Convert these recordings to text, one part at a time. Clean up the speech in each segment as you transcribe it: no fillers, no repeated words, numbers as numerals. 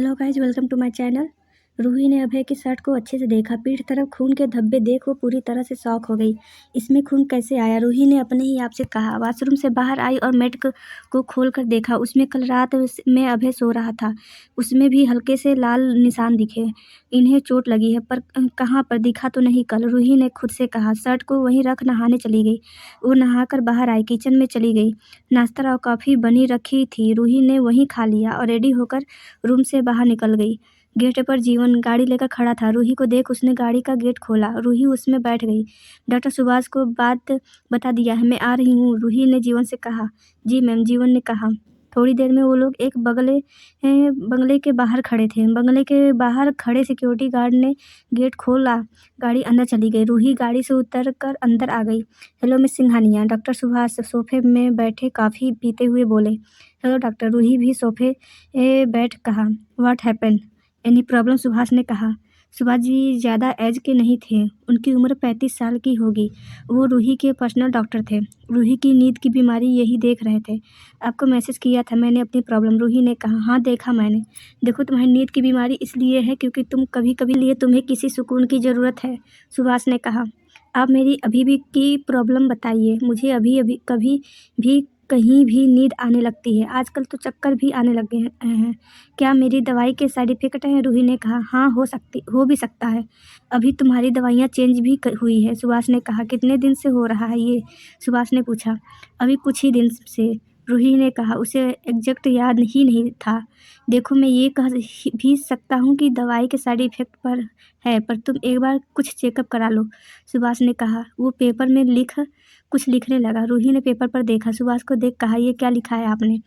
Hello guys, welcome to my channel. Ruhi ने अभय की shirt को अच्छे से देखा। पीठ तरफ खून के धब्बे देख वो पूरी तरह से शॉक हो गई। इसमें खून कैसे आया? रूही ने अपने ही आप से कहा। वॉशरूम से बाहर आई और मैट को खोल कर देखा। उसमें कल रात में अभय सो रहा था। उसमें भी हल्के से लाल निशान दिखे। इन्हें चोट लगी है, पर कहाँ पर? दिखा तो नहीं कल, रूही ने खुद से कहा। शर्ट को वहीं रख नहाने चली गई। वो नहाकर बाहर आई, किचन में चली गई। नाश्ता और कॉफ़ी बनी रखी थी। रूही ने वहीं खा लिया और रेडी होकर रूम से बाहर निकल गई। गेट पर जीवन गाड़ी लेकर खड़ा था। रूही को देख उसने गाड़ी का गेट खोला। रूही उसमें बैठ गई। डॉक्टर सुभाष को बात बता दिया है, मैं आ रही हूँ, रूही ने जीवन से कहा। जी मैम, जीवन ने कहा। थोड़ी देर में वो लोग एक बंगले के बाहर खड़े थे। बंगले के बाहर खड़े सिक्योरिटी गार्ड ने गेट खोला। गाड़ी अंदर चली गई। रूही गाड़ी से उतर कर अंदर आ गई। Hello miss Singhania, doctor Subhash सोफे में बैठे कॉफ़ी पीते हुए बोले। हेलो डॉक्टर, रूही भी सोफे बैठ कहा। What happened? Any problem? Subhash ने कहा। सुभाष जी ज़्यादा एज के नहीं थे। उनकी उम्र 35 साल की होगी। वो रूही के पर्सनल डॉक्टर थे। रूही की नींद की बीमारी यही देख रहे थे। आपको मैसेज किया था मैंने अपनी प्रॉब्लम, रूही ने कहा। हाँ देखा मैंने। देखो, तुम्हारी नींद की बीमारी इसलिए है क्योंकि तुम्हें किसी सुकून की ज़रूरत है, सुभाष ने कहा। आप मेरी अभी भी की प्रॉब्लम बताइए। मुझे अभी कभी भी कहीं भी नींद आने लगती है। आजकल तो चक्कर भी आने लगे हैं। क्या मेरी दवाई के साइड इफ़ेक्ट हैं? रूही ने कहा। हाँ, हो भी सकता है। अभी तुम्हारी दवाइयाँ चेंज भी हुई है, सुभाष ने कहा। कितने दिन से हो रहा है ये? सुभाष ने पूछा। अभी कुछ ही दिन से, रूही ने कहा। उसे एग्जैक्ट याद ही नहीं था। देखो, मैं ये कह भी सकता हूँ कि दवाई के साइड इफ़ेक्ट पर है, पर तुम एक बार कुछ चेकअप करा लो, सुभाष ने कहा। वो पेपर में कुछ लिखने लगा। रूही ने पेपर पर देखा। सुभाष को देख कहा, ये क्या लिखा है आपने?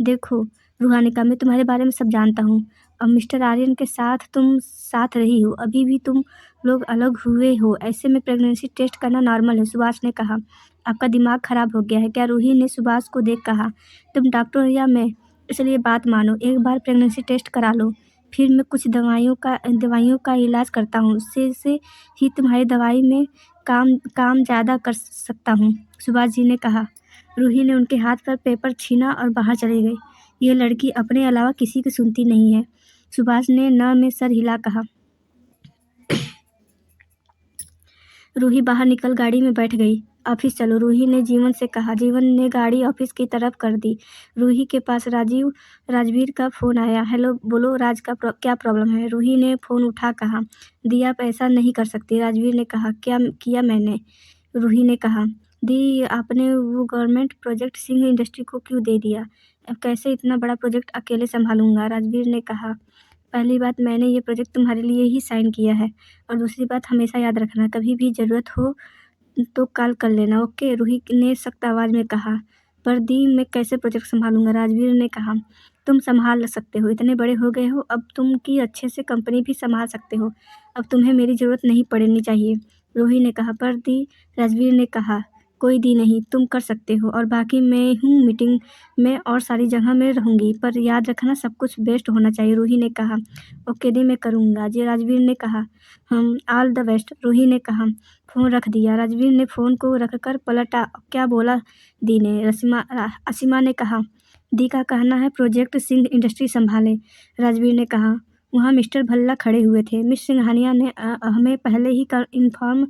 देखो, रूहा ने कहा, मैं तुम्हारे बारे में सब जानता हूँ। अब मिस्टर आर्यन के साथ तुम साथ रही हो, अभी भी तुम लोग अलग हुए हो, ऐसे में प्रेगनेंसी टेस्ट करना नॉर्मल है, सुभाष ने कहा। आपका दिमाग खराब हो गया है क्या? रूही ने सुभाष को देख कहा। तुम डॉक्टर हो या मैं, इसलिए बात मानो, एक बार प्रेगनेंसी टेस्ट करा लो, फिर मैं कुछ दवाइयों का इलाज करता हूँ। उससे ही तुम्हारी दवाई में काम ज़्यादा कर सकता हूँ, सुभाष जी ने कहा। रूही ने उनके हाथ पर पेपर छीना और बाहर चली गई। यह लड़की अपने अलावा किसी की सुनती नहीं है, सुभाष ने न में सर हिला कहा। रूही बाहर निकल गाड़ी में बैठ गई। ऑफिस चलो, रूही ने जीवन से कहा। जीवन ने गाड़ी ऑफिस की तरफ कर दी। रूही के पास राजवीर का फ़ोन आया। हेलो, बोलो राज, क्या प्रॉब्लम है? रूही ने फ़ोन उठा कहा। दी, आप ऐसा नहीं कर सकती, राजवीर ने कहा। क्या किया मैंने? रूही ने कहा। दी, आपने वो गवर्नमेंट प्रोजेक्ट सिंह इंडस्ट्री को क्यों दे दिया? अब कैसे इतना बड़ा प्रोजेक्ट अकेले संभालूंगा, राजवीर ने कहा। पहली बात, मैंने ये प्रोजेक्ट तुम्हारे लिए ही साइन किया है, और दूसरी बात, हमेशा याद रखना, कभी भी ज़रूरत हो तो कॉल कर लेना, ओके? रूही ने सख्त आवाज़ में कहा। पर दी, मैं कैसे प्रोजेक्ट संभालूंगा, राजवीर ने कहा। तुम संभाल सकते हो, इतने बड़े हो गए हो अब, तुम की अच्छे से कंपनी भी संभाल सकते हो। अब तुम्हें मेरी ज़रूरत नहीं पड़नी चाहिए, रूही ने कहा। पर दी, राजवीर ने कहा। कोई दी नहीं, तुम कर सकते हो, और बाकी मैं हूँ मीटिंग में और सारी जगह में रहूँगी, पर याद रखना सब कुछ बेस्ट होना चाहिए, रूही ने कहा। ओके दी, मैं करूँगा जी, राजवीर ने कहा। हम ऑल द बेस्ट, रूही ने कहा। फ़ोन रख दिया। राजवीर ने फ़ोन को रखकर पलटा। क्या बोला दी ने? असीमा ने कहा। दी का कहना है प्रोजेक्ट सिंह इंडस्ट्री संभाले, राजवीर ने कहा। वहाँ मिस्टर भल्ला खड़े हुए थे। मिस सिंघानिया ने हमें पहले ही इन्फॉर्म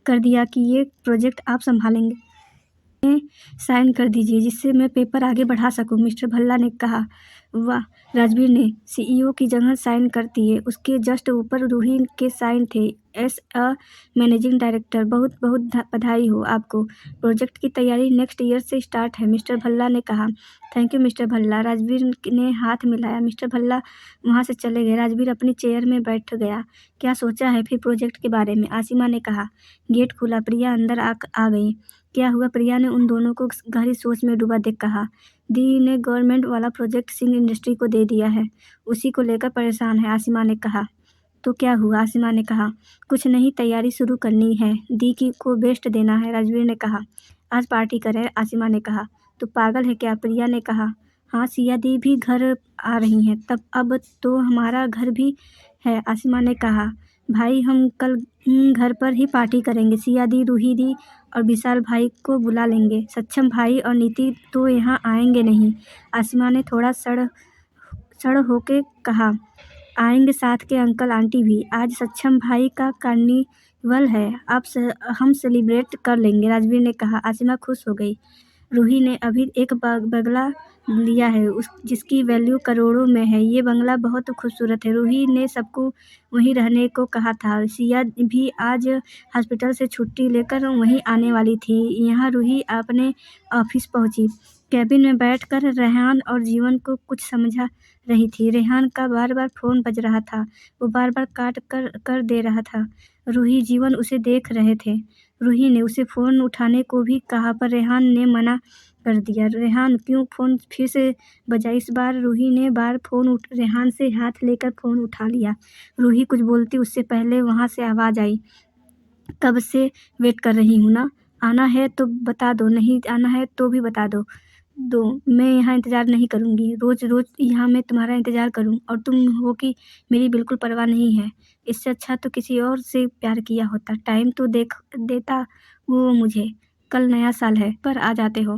कर दिया कि ये प्रोजेक्ट आप संभालेंगे, साइन कर दीजिए जिससे मैं पेपर आगे बढ़ा सकूं, मिस्टर भल्ला ने कहा। वाह, राजवीर ने सीईओ की जगह साइन कर दिए। उसके जस्ट ऊपर रूही के साइन थे, एस अ मैनेजिंग डायरेक्टर। बहुत बहुत बधाई हो आपको। प्रोजेक्ट की तैयारी नेक्स्ट ईयर से स्टार्ट है, मिस्टर भल्ला ने कहा। Thank you mister Bhalla, Rajveer ने हाथ मिलाया। मिस्टर भल्ला वहाँ से चले गए। राजवीर अपनी चेयर में बैठ गया। क्या सोचा है फिर प्रोजेक्ट के बारे में, आसिमा ने कहा। गेट खुला, प्रिया अंदर आ गई। क्या हुआ? प्रिया ने उन दोनों को गहरी सोच में डूबा देख कहा। दी ने गवर्नमेंट वाला प्रोजेक्ट सिंह इंडस्ट्री को दे दिया है, उसी को लेकर परेशान है, आसिमा ने कहा। तो क्या हुआ? आसिमा ने कहा। कुछ नहीं, तैयारी शुरू करनी है, दी को बेस्ट देना है, राजवीर ने कहा। आज पार्टी करें, आसिमा ने कहा। तो पागल है क्या? प्रिया ने कहा। हाँ, सिया दी भी घर आ रही हैं, तब अब तो हमारा घर भी है, आसिमा ने कहा। भाई, हम कल घर पर ही पार्टी करेंगे, सिया दी, रूही दी और विशाल भाई को बुला लेंगे। सक्षम भाई और नीति तो यहाँ आएंगे नहीं, आसिमा ने थोड़ा सड़ होके कहा। आएंगे साथ के अंकल आंटी भी। आज सक्षम भाई का कार्निवल है, हम सेलिब्रेट कर लेंगे, राजवीर ने कहा। आसिमा खुश हो गई। रूही ने अभी एक बंगला लिया है जिसकी वैल्यू करोड़ों में है। ये बंगला बहुत खूबसूरत है। रूही ने सबको वहीं रहने को कहा था। सिया भी आज हॉस्पिटल से छुट्टी लेकर वहीं आने वाली थी। यहाँ रूही अपने ऑफिस पहुंची। कैबिन में बैठकर रेहान और जीवन को कुछ समझा रही थी। रेहान का बार बार फ़ोन बज रहा था। वो बार बार काट कर दे रहा था। रूही जीवन उसे देख रहे थे। रूही ने उसे फ़ोन उठाने को भी कहा पर रेहान ने मना कर दिया। रेहान क्यों फ़ोन फिर से बजा। इस बार रूही ने रेहान से हाथ लेकर फ़ोन उठा लिया। रूही कुछ बोलती उससे पहले वहाँ से आवाज़ आई, कब से वेट कर रही हूँ ना। आना है तो बता दो, नहीं आना है तो भी बता दो। मैं यहाँ इंतज़ार नहीं करूँगी। रोज़ रोज़ यहाँ मैं तुम्हारा इंतज़ार करूँ और तुम हो कि मेरी बिल्कुल परवाह नहीं है। इससे अच्छा तो किसी और से प्यार किया होता। टाइम तो देता वो मुझे। कल नया साल है पर आ जाते हो,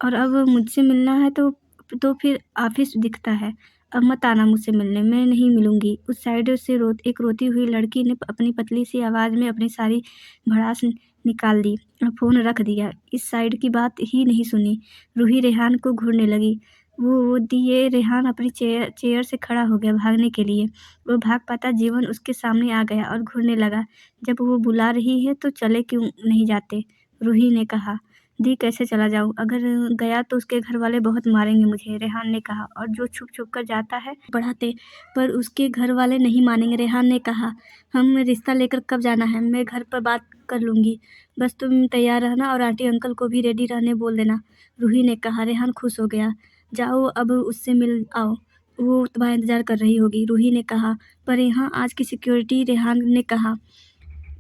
और अब मुझसे मिलना है तो फिर ऑफिस दिखता है। अब मत आना मुझसे मिलने, मैं नहीं मिलूँगी। उस साइड से एक रोती हुई लड़की ने अपनी पतली सी आवाज़ में अपनी सारी भड़ास निकाल दी और फ़ोन रख दिया। इस साइड की बात ही नहीं सुनी। रूही रेहान को घूरने लगी। वो दिए रेहान अपनी चेयर से खड़ा हो गया भागने के लिए। वो भाग पाता जीवन उसके सामने आ गया और घूरने लगा। जब वो बुला रही है तो चले क्यों नहीं जाते, रूही ने कहा। दी कैसे चला जाऊँ, अगर गया तो उसके घर वाले बहुत मारेंगे मुझे, रेहान ने कहा। और जो छुप छुप कर जाता है बढ़ाते, पर उसके घर वाले नहीं मानेंगे, रेहान ने कहा। हम रिश्ता लेकर कब जाना है, मैं घर पर बात कर लूँगी। बस तुम तैयार रहना और आंटी अंकल को भी रेडी रहने बोल देना, रूही ने कहा। रेहान खुश हो गया। जाओ अब उससे मिल आओ, वो तुम्हारा इंतज़ार कर रही होगी, रूही ने कहा। पर यहाँ आज की सिक्योरिटी, रेहान ने कहा,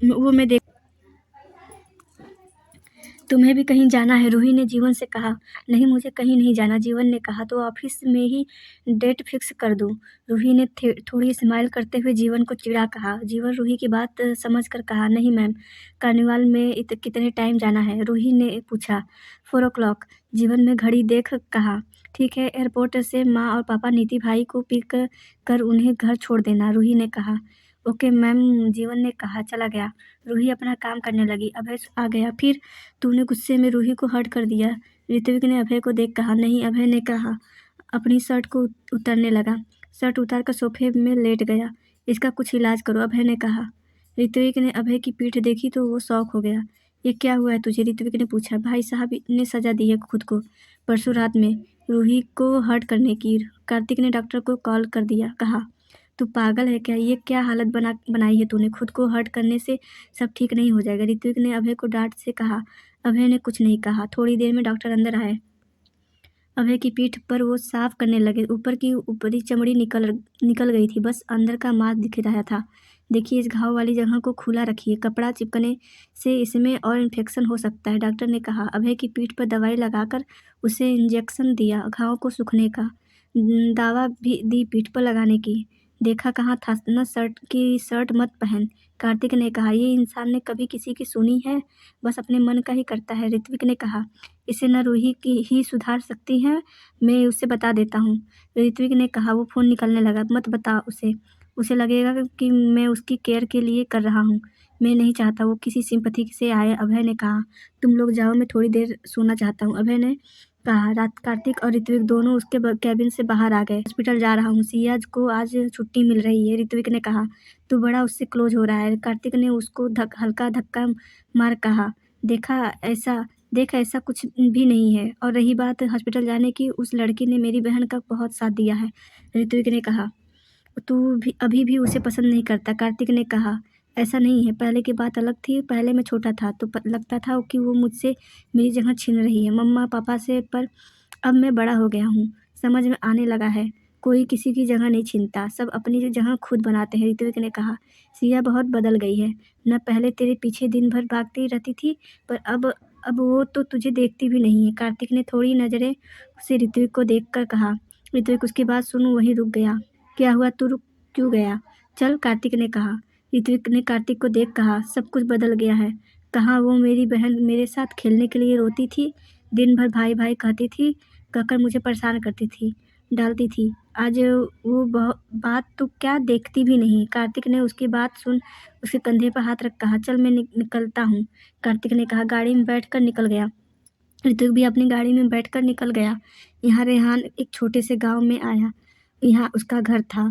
वो मैं देख तुम्हें भी कहीं जाना है, रूही ने जीवन से कहा। नहीं मुझे कहीं नहीं जाना, जीवन ने कहा। तो ऑफिस में ही डेट फिक्स कर दूँ, रूही ने थोड़ी स्माइल करते हुए जीवन को चिढ़ा कहा। जीवन रूही की बात समझ कर कहा, नहीं मैम, कार्निवाल में कितने टाइम जाना है, रूही ने पूछा। 4 o'clock, जीवन में घड़ी देख कहा। ठीक है, एयरपोर्ट से माँ और पापा नीति भाई को पिक कर उन्हें घर छोड़ देना, रूही ने कहा। ओके मैम, जीवन ने कहा। चला गया। रूही अपना काम करने लगी। अभय आ गया। फिर तूने गुस्से में रूही को हर्ट कर दिया, ऋत्विक ने अभय को देख कहा। नहीं, अभय ने कहा। अपनी शर्ट को उतारने लगा। शर्ट उतार कर सोफे में लेट गया। इसका कुछ इलाज करो, अभय ने कहा। ऋत्विक ने अभय की पीठ देखी तो वो शॉक हो गया। ये क्या हुआ है तुझे, ऋत्विक ने पूछा। भाई साहब ने सजा दी है खुद को, परसों रात में रूही को हर्ट करने की। कार्तिक ने डॉक्टर को कॉल कर दिया, कहा। तू पागल है क्या, ये क्या हालत बनाई है तूने, खुद को हर्ट करने से सब ठीक नहीं हो जाएगा, ऋत्विक ने अभय को डांट से कहा। अभय ने कुछ नहीं कहा। थोड़ी देर में डॉक्टर अंदर आए। अभय की पीठ पर वो साफ करने लगे। ऊपर की ऊपरी चमड़ी निकल गई थी, बस अंदर का मांस दिख रहा था। देखिए, इस घाव वाली जगह को खुला रखिए, कपड़ा चिपकने से इसमें और इन्फेक्शन हो सकता है, डॉक्टर ने कहा। अभय की पीठ पर दवाई लगाकर उसे इंजेक्शन दिया, घाव को सूखने का दावा भी दी पीठ पर लगाने की। देखा कहाँ था न, शर्ट मत पहन, कार्तिक ने कहा। ये इंसान ने कभी किसी की सुनी है, बस अपने मन का ही करता है, ऋत्विक ने कहा। इसे न रूही की ही सुधार सकती है, मैं उसे बता देता हूँ, ऋत्विक ने कहा। वो फ़ोन निकलने लगा। मत बता उसे लगेगा कि मैं उसकी केयर के लिए कर रहा हूँ। मैं नहीं चाहता वो किसी सिंपैथी से आए, अभय ने कहा। तुम लोग जाओ, मैं थोड़ी देर सोना चाहता हूँ, अभय ने कहा। रात कार्तिक और ऋत्विक दोनों उसके कैबिन से बाहर आ गए। हॉस्पिटल जा रहा हूँ, सिया को आज छुट्टी मिल रही है, ऋत्विक ने कहा। तू बड़ा उससे क्लोज हो रहा है, कार्तिक ने उसको हल्का धक्का मार कहा। देख ऐसा कुछ भी नहीं है, और रही बात हॉस्पिटल जाने की, उस लड़की ने मेरी बहन का बहुत साथ दिया है, ऋत्विक ने कहा। तू भी अभी भी उसे पसंद नहीं करता, कार्तिक ने कहा। ऐसा नहीं है, पहले की बात अलग थी। पहले मैं छोटा था तो लगता था कि वो मुझसे मेरी जगह छीन रही है मम्मा पापा से, पर अब मैं बड़ा हो गया हूँ, समझ में आने लगा है, कोई किसी की जगह नहीं छीनता, सब अपनी जगह खुद बनाते हैं, ऋत्विक ने कहा। सिया बहुत बदल गई है न, पहले तेरे पीछे दिन भर भागती रहती थी, पर अब वो तो तुझे देखती भी नहीं है, कार्तिक ने थोड़ी नज़रें उसे ऋत्विक को देख कर कहा। ऋत्विक उसकी बात सुन वहीं रुक गया। क्या हुआ, तू रुक क्यों गया, चल, कार्तिक ने कहा। ऋत्विक ने कार्तिक को देख कहा। सब कुछ बदल गया है। कहाँ वो मेरी बहन मेरे साथ खेलने के लिए रोती थी, दिन भर भाई भाई कहती थी, कहकर मुझे परेशान करती थी, डालती थी। आज वो बात तो क्या देखती भी नहीं। कार्तिक ने उसकी बात सुन उसके कंधे पर हाथ रख कहा, चल मैं निकलता हूँ। कार्तिक ने कहा। गाड़ी में बैठकर निकल गया। ऋतु भी अपनी गाड़ी में बैठकर निकल गया। यहाँ रेहान एक छोटे से गांव में आया। यहाँ उसका घर था।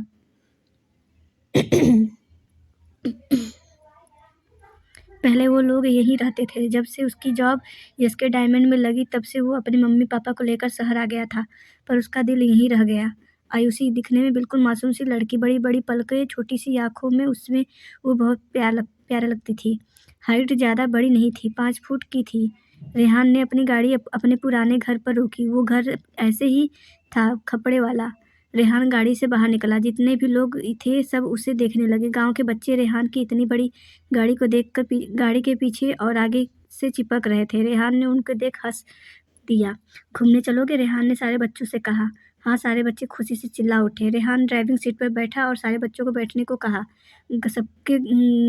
पहले वो लोग यहीं रहते थे। जब से उसकी जॉब एसके डायमंड में लगी तब से वो अपने मम्मी पापा को लेकर शहर आ गया था, पर उसका दिल यहीं रह गया। आयुषी दिखने में बिल्कुल मासूम सी लड़की, बड़ी बड़ी पलकें, छोटी सी आंखों में उसमें वो बहुत प्यारा लगती थी। हाइट ज़्यादा बड़ी नहीं थी, 5 फुट की थी। रेहान ने अपनी गाड़ी अपने पुराने घर पर रोकी। वो घर ऐसे ही था, खपड़े वाला। रेहान गाड़ी से बाहर निकला। जितने भी लोग थे सब उसे देखने लगे। गांव के बच्चे रेहान की इतनी बड़ी गाड़ी को देखकर गाड़ी के पीछे और आगे से चिपक रहे थे। रेहान ने उनको देख हंस दिया। घूमने चलोगे? रेहान ने सारे बच्चों से कहा। हाँ, सारे बच्चे खुशी से चिल्ला उठे। रेहान ड्राइविंग सीट पर बैठा और सारे बच्चों को बैठने को कहा। सबके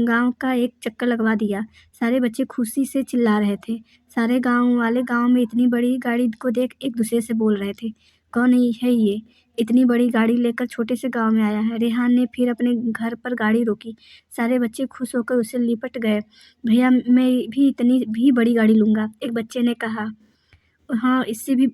गांव का एक चक्कर लगवा दिया। सारे बच्चे खुशी से चिल्ला रहे थे। सारे गांव वाले गांव में इतनी बड़ी गाड़ी को देख एक दूसरे से बोल रहे थे, कौन है ये, इतनी बड़ी गाड़ी लेकर छोटे से गांव में आया है। रेहान ने फिर अपने घर पर गाड़ी रोकी। सारे बच्चे खुश होकर उसे लिपट गए। भैया, मैं भी इतनी भी बड़ी गाड़ी लूँगा, एक बच्चे ने कहा। हाँ, इससे भी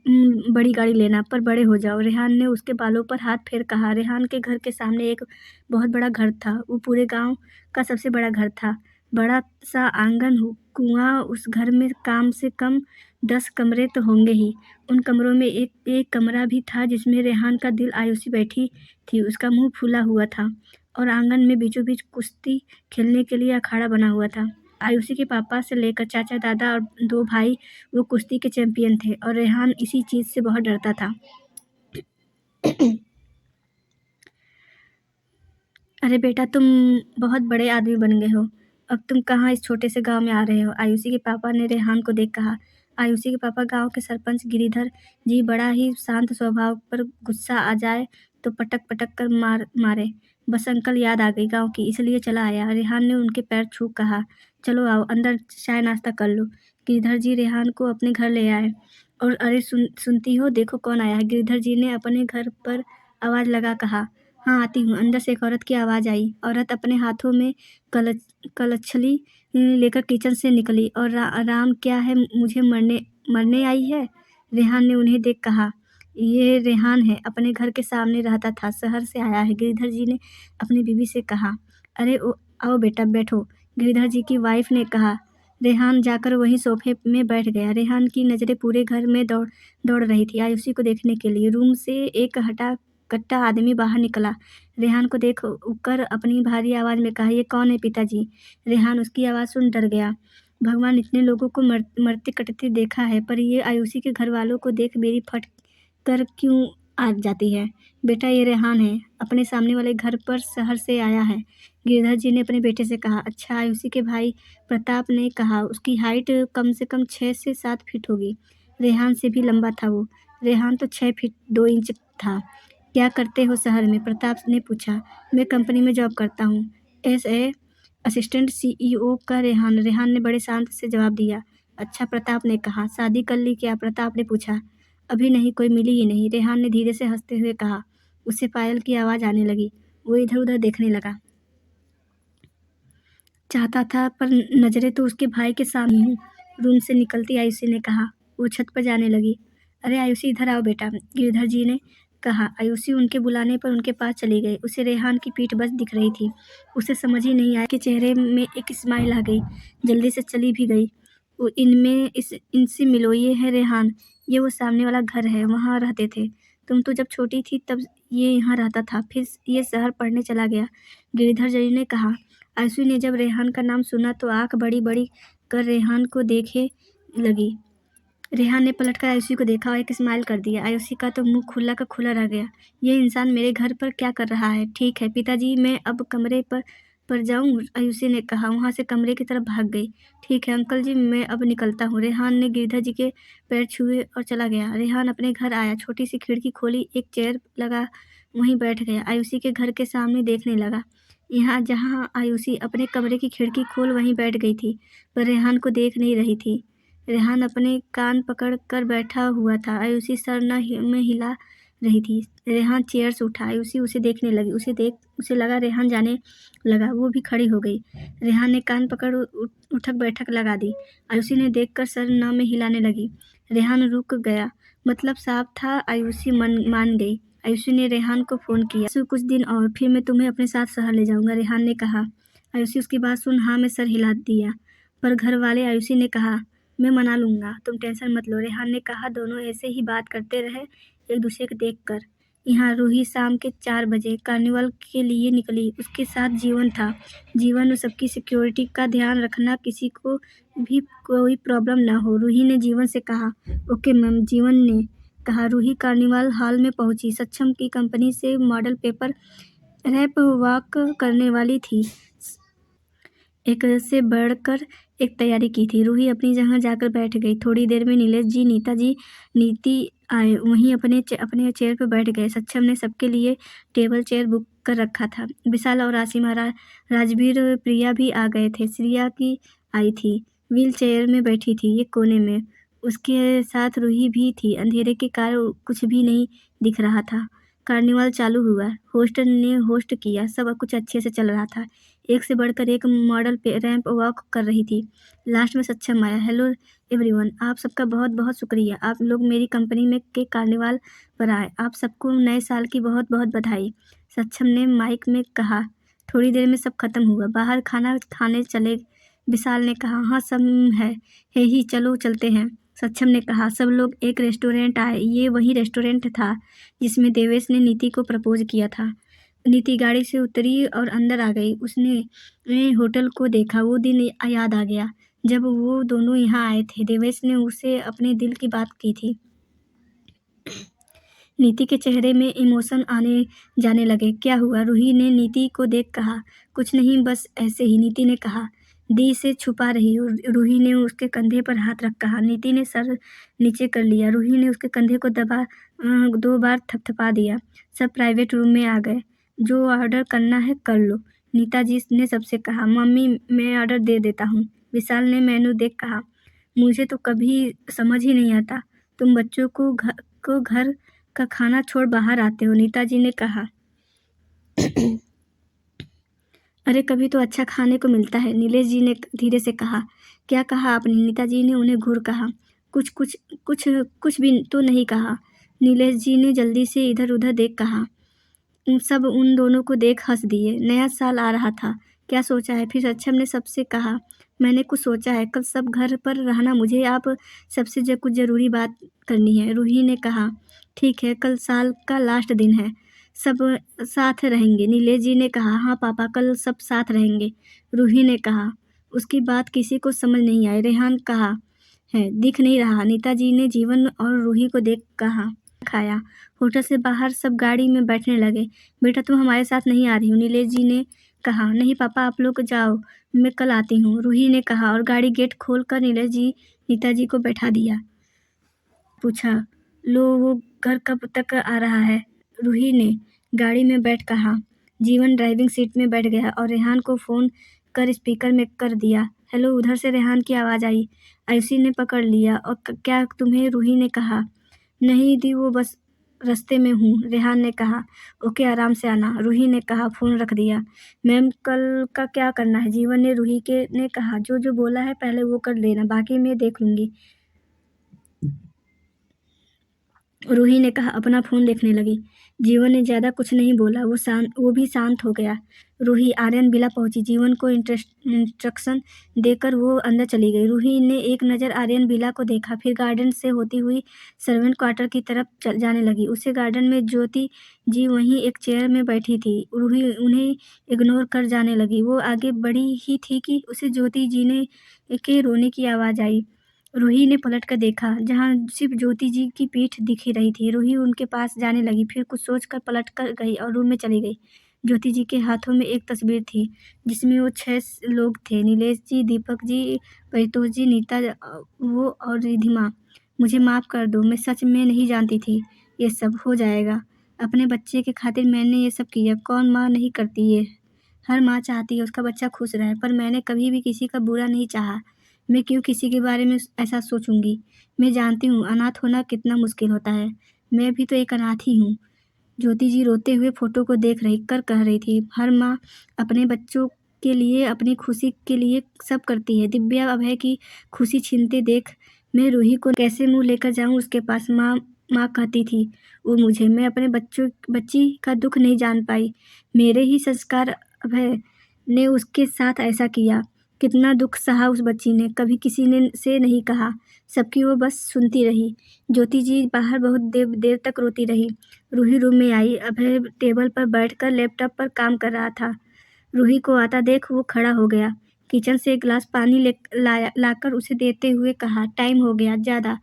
बड़ी गाड़ी लेना, पर बड़े हो जाओ। रेहान ने उसके बालों पर हाथ फेर कहा। रेहान के घर के सामने एक बहुत बड़ा घर था। वो पूरे गांव का सबसे बड़ा घर था। बड़ा सा आंगन, कुआं। उस घर में कम से कम 10 कमरे तो होंगे ही। उन कमरों में एक कमरा भी था जिसमें रेहान का दिल आयुषी बैठी थी। उसका मुंह फूला हुआ था और आंगन में बीचों बीच कुश्ती खेलने के लिए अखाड़ा बना हुआ था। आयुषी के पापा से लेकर चाचा, दादा और 2 भाई वो कुश्ती के चैंपियन थे और रेहान इसी चीज़ से बहुत डरता था। अरे बेटा, तुम बहुत बड़े आदमी बन गए हो। अब तुम कहाँ इस छोटे से गांव में आ रहे हो? आयुषी के पापा ने रेहान को देख कहा। आयुषी के पापा गांव के सरपंच गिरिधर जी बड़ा ही शांत स्वभाव, पर गुस्सा आ जाए तो पटक पटक कर मारे। बस अंकल याद आ गई गांव की, इसलिए चला आया। रेहान ने उनके पैर छू कहा, चलो आओ अंदर, चाय नाश्ता कर लो। गिरिधर जी रेहान को अपने घर ले आए। और अरे सुनती हो, देखो कौन आया है। गिरिधर जी ने अपने घर पर आवाज़ लगा कहा। हाँ, आती हूँ। अंदर से एक औरत की आवाज़ आई। औरत अपने हाथों में कलछली लेकर किचन से निकली। और राम, क्या है, मुझे मरने मरने आई है? रेहान ने उन्हें देख कहा। ये रेहान है, अपने घर के सामने रहता था, शहर से आया है। गिरिधर जी ने अपनी बीवी से कहा। अरे आओ बेटा, बैठो, गिरिधर जी की वाइफ ने कहा। रेहान जाकर वहीं सोफे में बैठ गया। रेहान की नज़रें पूरे घर में दौड़ दौड़ रही थी आयुषी को देखने के लिए। रूम से एक हटा कट्टा आदमी बाहर निकला। रेहान को देख कर अपनी भारी आवाज़ में कहा, ये कौन है पिताजी? रेहान उसकी आवाज़ सुन डर गया। भगवान, इतने लोगों को मरते कटते देखा है, पर ये आयुषी के घर वालों को देख मेरी फट कर क्यों आ जाती है? बेटा, ये रेहान है, अपने सामने वाले घर पर शहर से आया है। गिरधर जी ने अपने बेटे से कहा। अच्छा, आयुषी के भाई प्रताप ने कहा। उसकी हाइट कम से कम 6 से 7 फीट होगी। रेहान से भी लंबा था वो। रेहान तो 6 फीट 2 इंच था। क्या करते हो शहर में? प्रताप ने पूछा। मैं कंपनी में जॉब करता हूँ, एज ए असिस्टेंट सीईओ का। रेहान ने बड़े शांत से जवाब दिया। अच्छा, प्रताप ने कहा। शादी कर ली क्या? प्रताप ने पूछा। अभी नहीं, कोई मिली ही नहीं, रेहान ने धीरे से हंसते हुए कहा। उसे पायल की आवाज़ आने लगी। वो इधर उधर देखने लगा। चाहता था, पर नज़रें तो उसके भाई के सामने हूँ। रूम से निकलती आयुषी ने कहा। वो छत पर जाने लगी। अरे आयुषी, इधर आओ बेटा, गिरधर जी ने कहा। आयुषी उनके बुलाने पर उनके पास चली गई। उसे रेहान की पीठ बस दिख रही थी। उसे समझ ही नहीं आया कि चेहरे में एक स्माइल आ गई। जल्दी से चली भी गई। वो इनसे मिलो, ये है रेहान, ये वो सामने वाला घर है, वहाँ रहते थे। तुम तो जब छोटी थी तब ये यहाँ रहता था, फिर ये शहर पढ़ने चला गया, गिरधर जी ने कहा। आयुषी ने जब रेहान का नाम सुना तो आंख बड़ी बड़ी कर रेहान को देखे लगी। रेहान ने पलटकर आयुषी को देखा और एक स्माइल कर दिया। आयुषी का तो मुंह खुला का खुला रह गया। ये इंसान मेरे घर पर क्या कर रहा है? ठीक है पिताजी, मैं अब कमरे पर जाऊं? आयुषी ने कहा। वहां से कमरे की तरफ भाग गई। ठीक है अंकल जी, मैं अब निकलता हूँ। रेहान ने गिरधर जी के पैर छुए और चला गया। रेहान अपने घर आया, छोटी सी खिड़की खोली, एक चेयर लगा, वहीं बैठ गया। आयुषी के घर के सामने देखने लगा। यहाँ जहाँ आयुषी अपने कमरे की खिड़की खोल वहीं बैठ गई थी, पर रेहान को देख नहीं रही थी। रेहान अपने कान पकड़ कर बैठा हुआ था। आयुषी सर में हिला रही थी। रेहान चेयर से उठा, आयुषी उसे देखने लगी। उसे लगा रेहान जाने लगा। वो भी खड़ी हो गई। रेहान ने कान पकड़ उठक बैठक लगा दी। आयुषी ने देखकर सर न में हिलाने लगी। रेहान रुक गया। मतलब साफ था, आयुषी मान गई। आयुषी ने रेहान को फ़ोन किया। कुछ दिन और, फिर मैं तुम्हें अपने साथ शहर ले जाऊंगा, रेहान ने कहा। आयुषी उसकी बात सुन हाँ में सर हिला दिया। पर घर वाले, आयुषी ने कहा, मैं मना लूंगा, तुम टेंशन मत लो, रेहान ने कहा। दोनों ऐसे ही बात करते रहे, एक दूसरे को देखकर। यहाँ रूही शाम के 4 बजे कार्निवल के लिए निकली। उसके साथ जीवन था। जीवन और सबकी सिक्योरिटी का ध्यान रखना, किसी को भी कोई प्रॉब्लम ना हो। रूही ने जीवन से कहा, ओके मैम। जीवन ने कहा। रूही कार्निवल हॉल में पहुंची। सक्षम की कंपनी से मॉडल पेपर रैप वॉक करने वाली थी। एक से बढ़कर एक तैयारी की थी। रूही अपनी जगह जाकर बैठ गई। थोड़ी देर में नीलेश जी, नीति आए। वहीं अपने चेयर पर बैठ गए। सक्षम ने सबके लिए टेबल चेयर बुक कर रखा था। विशाल और आसिमा, राजवीर, प्रिया भी आ गए थे। श्रिया की आई थी, व्हील चेयर में बैठी थी एक कोने में। उसके साथ रूही भी थी। अंधेरे के कारण कुछ भी नहीं दिख रहा था। कार्निवल चालू हुआ। होस्ट ने होस्ट किया। सब कुछ अच्छे से चल रहा था। एक से बढ़कर एक मॉडल पे रैंप वॉक कर रही थी। लास्ट में सक्षम आया। हेलो एवरीवन, आप सबका बहुत बहुत शुक्रिया, आप लोग मेरी कंपनी में के कार्निवाल पर आए। आप सबको नए साल की बहुत बहुत बधाई, सक्षम ने माइक में कहा। थोड़ी देर में सब खत्म हुआ। बाहर खाना खाने चले। विशाल ने कहा, हाँ सब है ही, चलो चलते हैं। सक्षम ने कहा। सब लोग एक रेस्टोरेंट आए। ये वही रेस्टोरेंट था जिसमें देवेश ने नीति को प्रपोज किया था। नीति गाड़ी से उतरी और अंदर आ गई। उसने होटल को देखा। वो दिन याद आ गया जब वो दोनों यहाँ आए थे। देवेश ने उसे अपने दिल की बात की थी। नीति के चेहरे में इमोशन आने जाने लगे। क्या हुआ? रूही ने नीति को देख कहा। कुछ नहीं, बस ऐसे ही, नीति ने कहा। दी से छुपा रही हो? रूही ने उसके कंधे पर हाथ रख कहा। नीति ने सर नीचे कर लिया। रूही ने उसके कंधे को 2 बार थपथपा दिया। सब प्राइवेट रूम में आ गए। जो ऑर्डर करना है कर लो, नीताजी ने सबसे कहा। मम्मी, मैं ऑर्डर दे देता हूँ, विशाल ने मेनू देख कहा। मुझे तो कभी समझ ही नहीं आता, तुम बच्चों को घर का खाना छोड़ बाहर आते हो, नीताजी ने कहा। अरे कभी तो अच्छा खाने को मिलता है, नीलेश जी ने धीरे से कहा। क्या कहा आपने? नीताजी ने उन्हें घूर कहा। कुछ कुछ कुछ कुछ भी तो नहीं कहा, नीलेश जी ने जल्दी से इधर उधर देख कहा। सब उन दोनों को देख हंस दिए। नया साल आ रहा था, क्या सोचा है? फिर सक्षम ने सबसे कहा। मैंने कुछ सोचा है, कल सब घर पर रहना, मुझे आप सबसे कुछ ज़रूरी बात करनी है, रूही ने कहा। ठीक है, कल साल का लास्ट दिन है, सब साथ रहेंगे, नीलेश जी ने कहा। हाँ पापा, कल सब साथ रहेंगे, रूही ने कहा। उसकी बात किसी को समझ नहीं आई। रेहान कहा है, दिख नहीं रहा, नीताजी ने जीवन और रूही को देख कहा। खाया। होटल से बाहर सब गाड़ी में बैठने लगे। बेटा तुम हमारे साथ नहीं आ रही हो, नीलेश जी ने कहा। नहीं पापा, आप लोग जाओ, मैं कल आती हूँ, रूही ने कहा। और गाड़ी गेट खोल कर नीलेश जी नीताजी को बैठा दिया। पूछा, लो वो घर कब तक आ रहा है? रूही ने गाड़ी में बैठ कहा। जीवन ड्राइविंग सीट में बैठ गया और रेहान को फ़ोन कर स्पीकर में कर दिया। हेलो, उधर से रेहान की आवाज़ आई। आयुषी ने पकड़ लिया। और क्या तुम्हें? रूही ने कहा। नहीं दी, वो बस रास्ते में हूँ, रेहान ने कहा। ओके, आराम से आना, रूही ने कहा। फ़ोन रख दिया। मैम, कल का क्या करना है? जीवन ने रूही के ने कहा। जो जो बोला है पहले वो कर लेना, बाकी मैं देख लूँगी, रूही ने कहा। अपना फ़ोन देखने लगी। जीवन ने ज़्यादा कुछ नहीं बोला। वो भी शांत हो गया। रूही आर्यन विला पहुंची। जीवन को इंस्ट्रक्शन देकर वो अंदर चली गई। रूही ने एक नज़र आर्यन विला को देखा, फिर गार्डन से होती हुई सर्वेंट क्वार्टर की तरफ जाने लगी। उसे गार्डन में ज्योति जी वहीं एक चेयर में बैठी थी। रूही उन्हें इग्नोर कर जाने लगी। वो आगे बढ़ी ही थी कि उसे ज्योति जी ने के रोने की आवाज़ आई। रूही ने पलट कर देखा, जहाँ सिर्फ ज्योति जी की पीठ दिख रही थी। रूही उनके पास जाने लगी, फिर कुछ सोचकर पलट कर गई और रूम में चली गई। ज्योति जी के हाथों में एक तस्वीर थी जिसमें वो 6 लोग थे। नीलेश जी, दीपक जी, परितोष जी, नीता, वो और रिधिमा। मुझे माफ़ कर दो, मैं सच में नहीं जानती थी ये सब हो जाएगा। अपने बच्चे के खातिर मैंने ये सब किया। कौन माँ नहीं करती ये? हर माँ चाहती है उसका बच्चा खुश रहे, पर मैंने कभी भी किसी का बुरा नहीं चाहा। मैं क्यों किसी के बारे में ऐसा सोचूंगी? मैं जानती हूँ अनाथ होना कितना मुश्किल होता है। मैं भी तो एक अनाथ ही हूँ। ज्योति जी रोते हुए फोटो को देख रही कर कह रही थी, हर माँ अपने बच्चों के लिए, अपनी खुशी के लिए सब करती है। दिव्या अभय की खुशी छीनते देख मैं रूही को कैसे मुंह लेकर जाऊं उसके पास। माँ माँ कहती थी वो मुझे, मैं अपने बच्ची का दुख नहीं जान पाई। मेरे ही संस्कार अभय ने उसके साथ ऐसा किया। कितना दुख सहा उस बच्ची ने, कभी किसी ने से नहीं कहा, सबकी वो बस सुनती रही। ज्योति जी बाहर बहुत देर देर तक रोती रही। रूही रूम में आई। अभय टेबल पर बैठकर लैपटॉप पर काम कर रहा था। रूही को आता देख वो खड़ा हो गया। किचन से एक गिलास पानी लाकर उसे देते हुए कहा, टाइम हो गया ज़्यादा।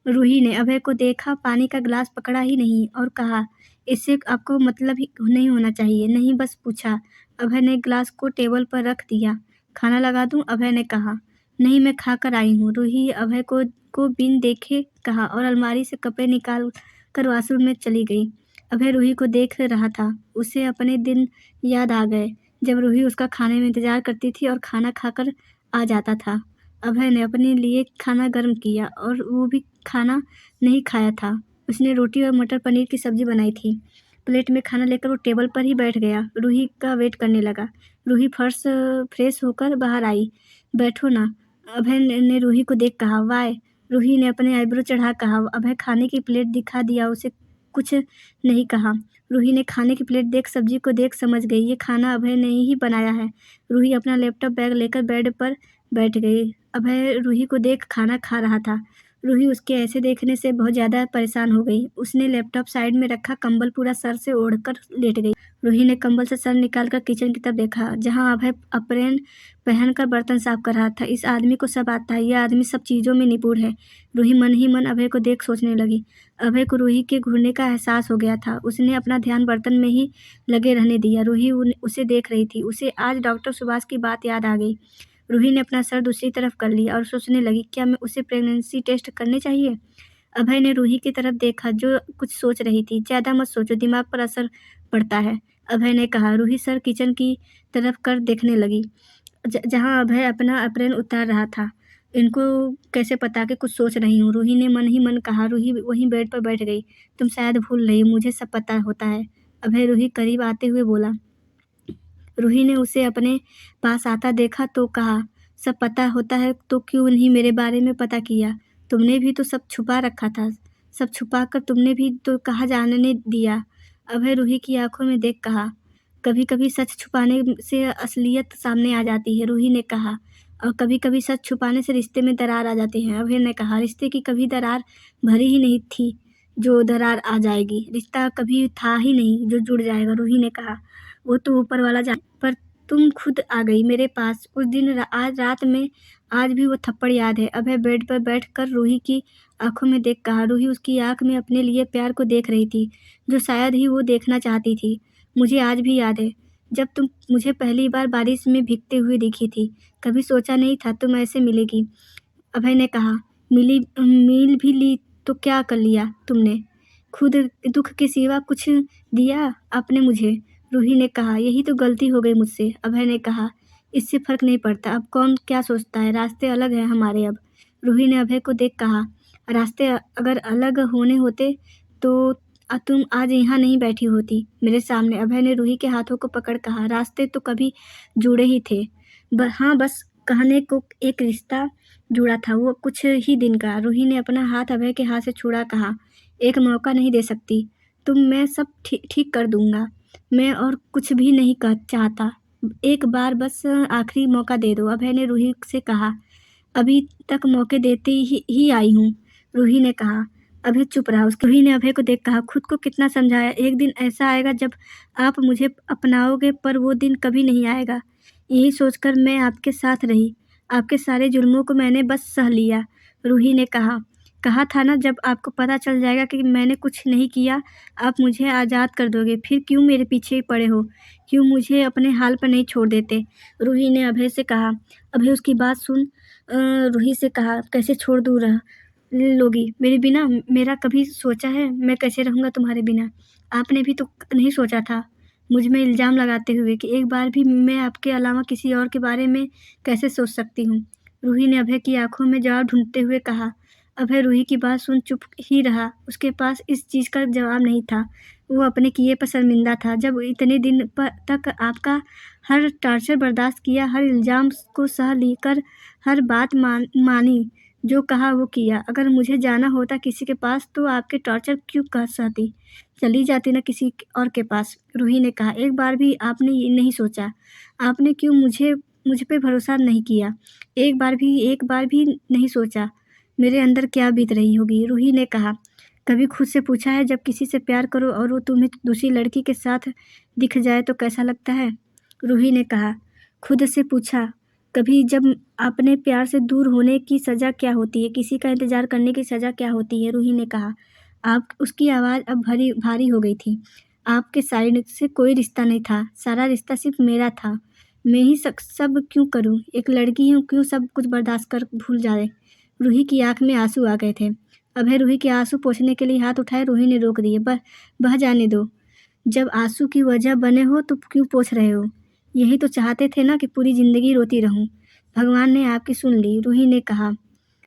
रूही ने अभय को देखा, पानी का गिलास पकड़ा ही नहीं और कहा, इससे आपको मतलब ही नहीं होना चाहिए। नहीं, बस पूछा। अभय ने गिलास को टेबल पर रख दिया। खाना लगा दूं? अभय ने कहा। नहीं, मैं खाकर आई हूँ। रूही अभय को बिन देखे कहा और अलमारी से कपड़े निकाल कर वॉशरूम में चली गई। अभय रूही को देख रहा था। उसे अपने दिन याद आ गए जब रूही उसका खाने में इंतजार करती थी और खाना खाकर आ जाता था। अभय ने अपने लिए खाना गर्म किया और वो भी खाना नहीं खाया था। उसने रोटी और मटर पनीर की सब्जी बनाई थी। प्लेट में खाना लेकर वो टेबल पर ही बैठ गया। रूही का वेट करने लगा। रूही फ्रेश होकर बाहर आई। बैठो ना, अभय ने रूही को देख कहा। वाय? रूही ने अपने आईब्रो चढ़ा कहा। अभय खाने की प्लेट दिखा दिया, उसे कुछ नहीं कहा। रूही ने खाने की प्लेट देख, सब्जी को देख समझ गई ये खाना अभय ने ही बनाया है। रूही अपना लैपटॉप बैग लेकर बेड पर बैठ गई। अभय रूही को देख खाना खा रहा था। रूही उसके ऐसे देखने से बहुत ज़्यादा परेशान हो गई। उसने लैपटॉप साइड में रखा, कंबल पूरा सर से ओढ़कर लेट गई। रूही ने कंबल से सर निकालकर किचन की तरफ देखा, जहाँ अभय अप्रेन पहनकर बर्तन साफ कर रहा था। इस आदमी को सब आता है, यह आदमी सब चीज़ों में निपुण है। रूही मन ही मन अभय को देख सोचने लगी। अभय को रूही के घूरने का एहसास हो गया था। उसने अपना ध्यान बर्तन में ही लगे रहने दिया। रूही उसे देख रही थी। उसे आज डॉक्टर सुभाष की बात याद आ गई। रूही ने अपना सर दूसरी तरफ कर लिया और सोचने लगी, क्या मैं उसे प्रेगनेंसी टेस्ट करने चाहिए? अभय ने रूही की तरफ देखा, जो कुछ सोच रही थी। ज़्यादा मत सोचो, दिमाग पर असर पड़ता है, अभय ने कहा। रूही सर किचन की तरफ कर देखने लगी, जहाँ अभय अपना अप्रेन उतार रहा था। इनको कैसे पता कि कुछ सोच रही हूँ? रूही ने मन ही मन कहा। रूही वहीं बेड पर बैठ गई। तुम शायद भूल रही हो, मुझे सब पता होता है। अभय रूही करीब आते हुए बोला। रूही ने उसे अपने पास आता देखा तो कहा, सब पता होता है तो क्यों नहीं मेरे बारे में पता किया? तुमने भी तो सब छुपा रखा था। सब छुपा कर तुमने भी तो कहा जानने दिया। अभय रूही की आंखों में देख कहा, कभी कभी सच छुपाने से असलियत सामने आ जाती है, रूही ने कहा। और कभी कभी सच छुपाने से रिश्ते में दरार आ जाती है, अभय ने कहा। रिश्ते की कभी दरार भरी ही नहीं थी जो दरार आ जाएगी। रिश्ता कभी था ही नहीं जो जुड़ जाएगा, रूही ने कहा। वो तो ऊपर वाला जाने, पर तुम खुद आ गई मेरे पास उस दिन आज रात में। आज भी वो थप्पड़ याद है। अभय बेड पर बैठकर रूही की आंखों में देख कहा। रूही उसकी आंख में अपने लिए प्यार को देख रही थी, जो शायद ही वो देखना चाहती थी। मुझे आज भी याद है जब तुम मुझे पहली बार बारिश में भीगते हुए दिखी थी। कभी सोचा नहीं था तुम ऐसे मिलेगी, अभय ने कहा। मिल भी ली तो क्या कर लिया तुमने? खुद दुख के सिवा कुछ दिया आपने मुझे, रूही ने कहा। यही तो गलती हो गई मुझसे, अभय ने कहा। इससे फर्क नहीं पड़ता, अब कौन क्या सोचता है, रास्ते अलग हैं हमारे अब, रूही ने अभय को देख कहा। रास्ते अगर अलग होने होते तो तुम आज यहाँ नहीं बैठी होती मेरे सामने, अभय ने रूही के हाथों को पकड़ कहा। रास्ते तो कभी जुड़े ही थे। हाँ, बस कहने को एक रिश्ता जुड़ा था, वो कुछ ही दिन का। रूही ने अपना हाथ अभय के हाथ से छुड़ा कहा, एक मौका नहीं दे सकती तुम? मैं सब ठीक कर दूंगा। मैं और कुछ भी नहीं चाहता, एक बार बस आखिरी मौका दे दो, अभय ने रूही से कहा। अभी तक मौके देते ही आई हूँ, रूही ने कहा। अभय चुप रहा। उसकी रूही ने अभय को देख कहा, खुद को कितना समझाया, एक दिन ऐसा आएगा जब आप मुझे अपनाओगे, पर वो दिन कभी नहीं आएगा। यही सोचकर मैं आपके साथ रही, आपके सारे जुल्मों को मैंने बस सह लिया, रूही ने कहा। कहा था ना, जब आपको पता चल जाएगा कि मैंने कुछ नहीं किया, आप मुझे आज़ाद कर दोगे। फिर क्यों मेरे पीछे पड़े हो? क्यों मुझे अपने हाल पर नहीं छोड़ देते? रूही ने अभय से कहा। अभय उसकी बात सुन रूही से कहा, कैसे छोड़ दूँ लोगी मेरे बिना? मेरा कभी सोचा है मैं कैसे रहूँगा तुम्हारे बिना? आपने भी तो नहीं सोचा था मुझ में इल्ज़ाम लगाते हुए कि एक बार भी मैं आपके अलावा किसी और के बारे में कैसे सोच सकती हूँ? रूही ने अभय की आंखों में जवाब ढूंढते हुए कहा। अभय रूही की बात सुन चुप ही रहा। उसके पास इस चीज़ का जवाब नहीं था। वो अपने किए पर शर्मिंदा था। जब इतने दिन तक आपका हर टॉर्चर बर्दाश्त किया, हर इल्ज़ाम को सह लेकर हर बात मानी, जो कहा वो किया। अगर मुझे जाना होता किसी के पास तो आपके टॉर्चर क्यों सहती? चली जाती ना किसी और के पास। रूही ने कहा, एक बार भी आपने ये नहीं सोचा? आपने क्यों मुझ पे भरोसा नहीं किया? एक बार भी नहीं सोचा मेरे अंदर क्या बीत रही होगी? रूही ने कहा, कभी खुद से पूछा है जब किसी से प्यार करो और वो तुम्हें दूसरी लड़की के साथ दिख जाए तो कैसा लगता है? रूही ने कहा, खुद से पूछा कभी जब अपने प्यार से दूर होने की सज़ा क्या होती है? किसी का इंतज़ार करने की सज़ा क्या होती है? रूही ने कहा। आप उसकी आवाज़ अब भारी हो गई थी। आपके साइड से कोई रिश्ता नहीं था, सारा रिश्ता सिर्फ़ मेरा था। मैं ही सब क्यों करूँ? एक लड़की हूँ, क्यों सब कुछ बर्दाश्त कर भूल जाए? रूही की आँख में आँसू आ गए थे। अभय रूही के आँसू पोंछने के लिए हाथ उठाए। रूही ने रोक दिए। बह जाने दो। जब आँसू की वजह बने हो तो क्यों पोंछ रहे हो? यही तो चाहते थे ना कि पूरी ज़िंदगी रोती रहूँ। भगवान ने आपकी सुन ली। रूही ने कहा,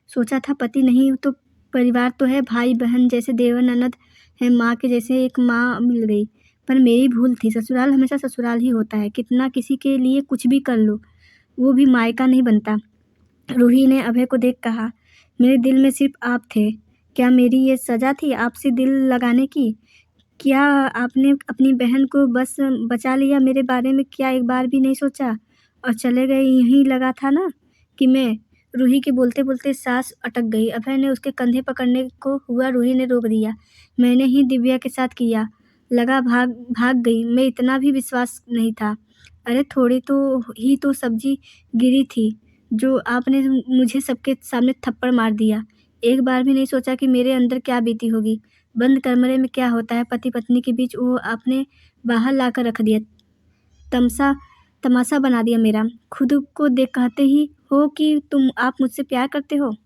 सोचा था पति नहीं तो परिवार तो है, भाई-बहन जैसे देवर ननद है, माँ के जैसे एक माँ मिल गई। पर मेरी भूल थी। ससुराल हमेशा ससुराल ही होता है। कितना किसी के लिए कुछ भी कर लो, वो भी मायका नहीं बनता। रूही ने अभय को देख कहा, मेरे दिल में सिर्फ आप थे। क्या मेरी ये सज़ा थी आपसे दिल लगाने की? क्या आपने अपनी बहन को बस बचा लिया? मेरे बारे में क्या एक बार भी नहीं सोचा और चले गए? यहीं लगा था ना कि मैं। रूही के बोलते-बोलते साँस अटक गई। अभय ने उसके कंधे पकड़ने को हुआ, रूही ने रोक दिया। मैंने ही दिव्या के साथ किया। लगा भाग भाग गई। मैं इतना भी विश्वास नहीं था। अरे थोड़ी तो सब्ज़ी गिरी थी जो आपने मुझे सबके सामने थप्पड़ मार दिया। एक बार भी नहीं सोचा कि मेरे अंदर क्या बीती होगी। बंद कमरे में क्या होता है पति-पत्नी के बीच, वो आपने बाहर लाकर रख दिया। तमसा तमाशा बना दिया मेरा। खुद को देख कहते ही हो कि आप मुझसे प्यार करते हो।